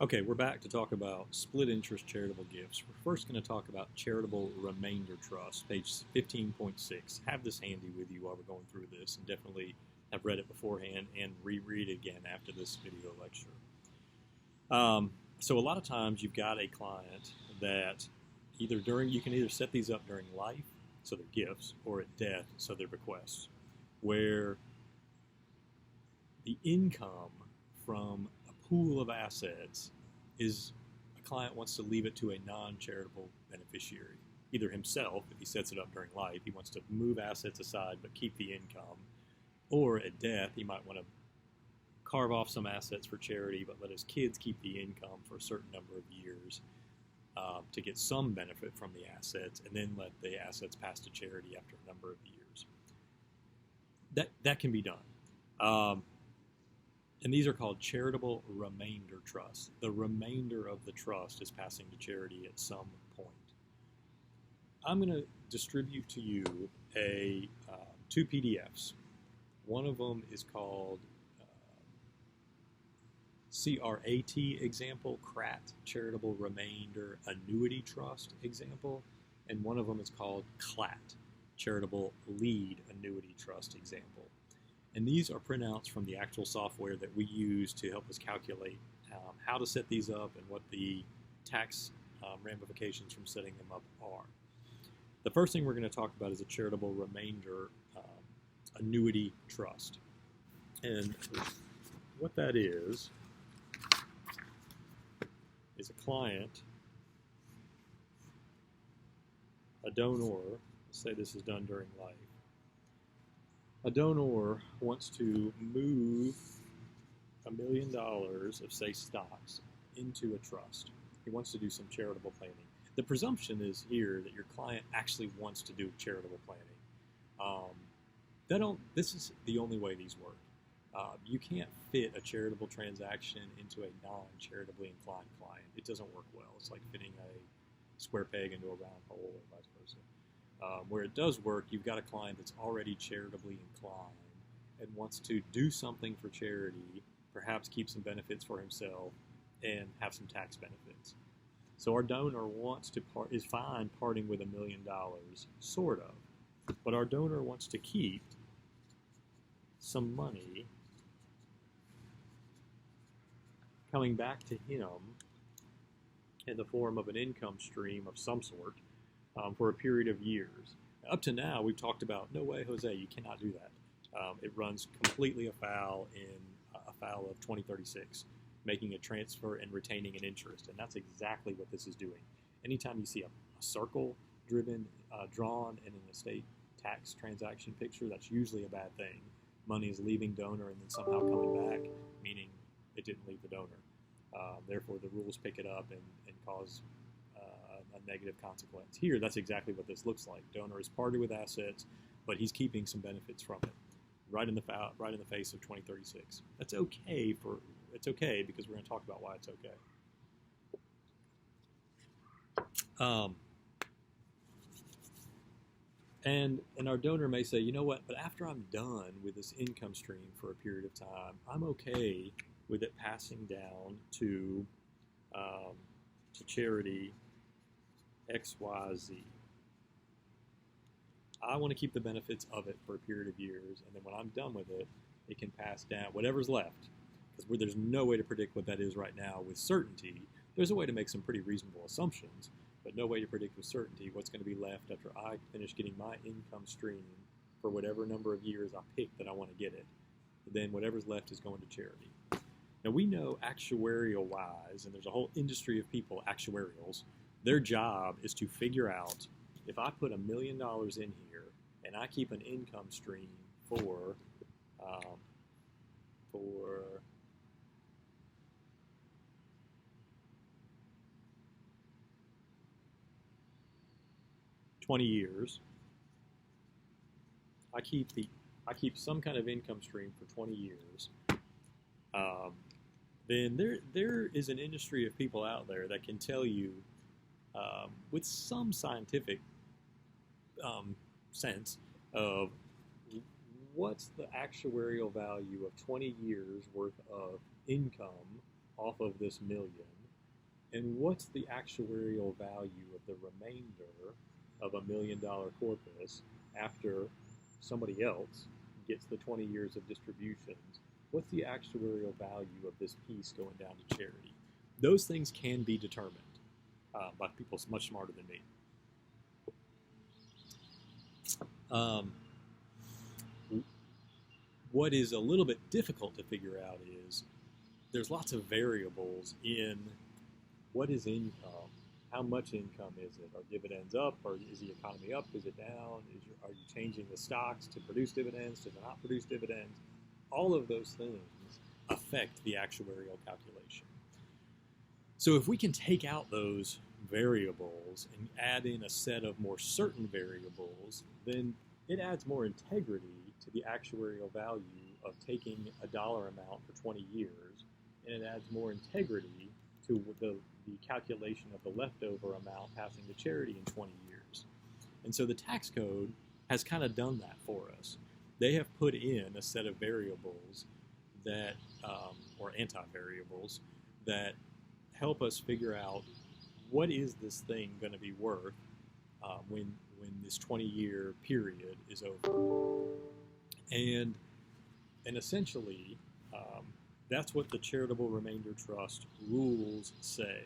Okay, we're back to talk about split interest charitable gifts. We're first going to talk about charitable remainder trust, page 15.6. Have this handy with you while we're going through this, and definitely have read it beforehand and reread it again after this video lecture. So a lot of times you've got a client that you can either set these up during life, so they're gifts, or at death, so they're bequests, where the income from a pool of assets is a client wants to leave it to a non-charitable beneficiary, either himself, if he sets it up during life, he wants to move assets aside but keep the income, or at death, he might want to carve off some assets for charity but let his kids keep the income for a certain number of years to get some benefit from the assets, and then let the assets pass to charity after a number of years. That can be done. And these are called charitable remainder trusts. The remainder of the trust is passing to charity at some point. I'm going to distribute to you two PDFs. One of them is called CRAT example, CRAT, Charitable Remainder Annuity Trust example, and one of them is called CLAT, Charitable Lead Annuity Trust example. And these are printouts from the actual software that we use to help us calculate how to set these up and what the tax ramifications from setting them up are. The first thing we're going to talk about is a charitable remainder annuity trust. And what that is a client, a donor, let's say this is done during life. A donor wants to move $1 million of, say, stocks into a trust. He wants to do some charitable planning. The presumption is here that your client actually wants to do charitable planning. This is the only way these work. You can't fit a charitable transaction into a non-charitably inclined client. It doesn't work well. It's like fitting a square peg into a round hole or vice versa. Where it does work, you've got a client that's already charitably inclined and wants to do something for charity, perhaps keep some benefits for himself, and have some tax benefits. So our donor is fine parting with $1 million, sort of, but our donor wants to keep some money coming back to him in the form of an income stream of some sort for a period of years. Up to now, we've talked about, no way, Jose, you cannot do that. It runs completely afoul of 2036, making a transfer and retaining an interest, and that's exactly what this is doing. Anytime you see a circle drawn in an estate tax transaction picture, that's usually a bad thing. Money is leaving donor and then somehow coming back, meaning it didn't leave the donor. Therefore, the rules pick it up and cause a negative consequence. Here, that's exactly what this looks like. Donor is parted with assets, but he's keeping some benefits from it. Right in the face of 2036. It's okay because we're going to talk about why it's okay. And our donor may say, you know what, but after I'm done with this income stream for a period of time, I'm okay with it passing down to charity XYZ. I want to keep the benefits of it for a period of years, and then when I'm done with it, it can pass down whatever's left, because there's no way to predict what that is right now with certainty. There's a way to make some pretty reasonable assumptions, but no way to predict with certainty what's going to be left after I finish getting my income stream for whatever number of years I pick that I want to get it. And then whatever's left is going to charity. Now, we know actuarial-wise, and there's a whole industry of people, actuarials, their job is to figure out, if I put $1 million in here and I keep an income stream for 20 years, I keep some kind of income stream for 20 years, then there is an industry of people out there that can tell you with some scientific sense of what's the actuarial value of 20 years worth of income off of this million, and what's the actuarial value of the remainder of $1 million corpus after somebody else gets the 20 years of distributions? What's the actuarial value of this piece going down to charity? Those things can be determined by people much smarter than me. What is a little bit difficult to figure out is there's lots of variables in what is income, how much income is it? Are dividends up, or is the economy up? Is it down? Are you changing the stocks to produce dividends, to not produce dividends? All of those things affect the actuarial calculation. So if we can take out those variables and add in a set of more certain variables, then it adds more integrity to the actuarial value of taking a dollar amount for 20 years, and it adds more integrity to the calculation of the leftover amount passing to charity in 20 years. And so the tax code has kind of done that for us. They have put in a set of variables that, or anti-variables, that help us figure out what is this thing going to be worth when this 20-year period is over. And essentially, that's what the Charitable Remainder Trust rules say.